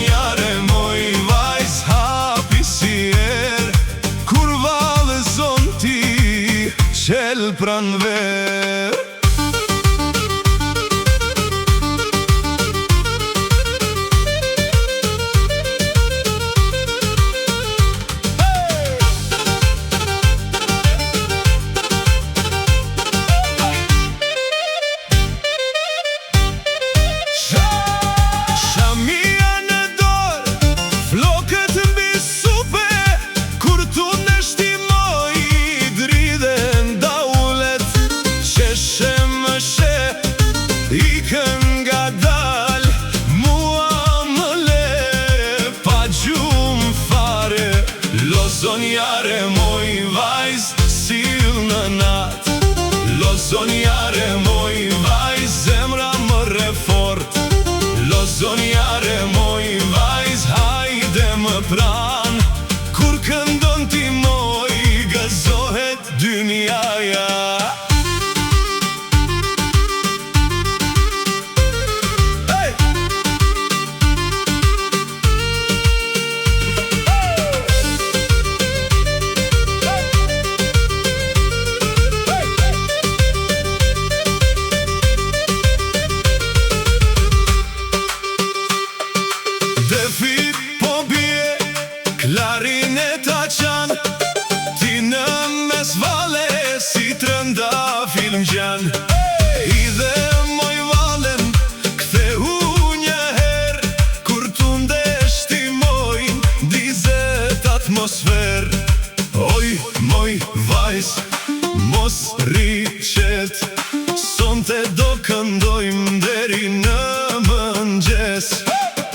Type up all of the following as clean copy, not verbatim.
zonjare moj vajz, hapi si kur vallëzon ti qel pranver. Ikën nga dal, mua më le pa gjum fare. Lo zonjare moj vajz, sill në nat. Lo zonjare moj vajz, zemra më re fort. Lo zonjare moj vajz, hajde më pran. Kur këndon ti moj, gëzohet dynjaja. Po bje, klarineta qan, ti në mes vale si trëndafil m'gjan. I dhe moj valen, ktheu një her, kur tu ndesh ti moj, dizet atmosfer. Oj, moj vajz, mos ri qet, sonte do këndojmë deri në mëngjes.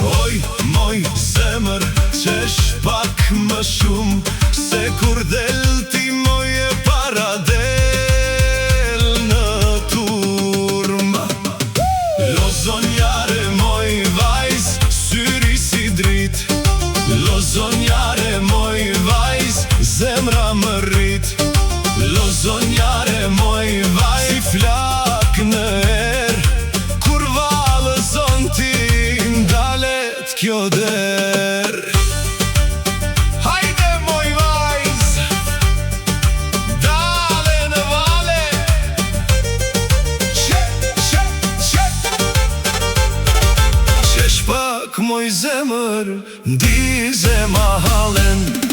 Oj, moj zemër, qesh pak më shumë, se kur del ti moj e para del në turm. Lo zonjare moj vajz, syri si drit. Lo zonjare moj vajz, zemra më rrit. Lo zonjare moj vajz, si flak në er, kur vallëzon ti ndalet kjo der. Hajde moj vajz, dale në vale. Qesh pak moj zemër, ndize ma halen.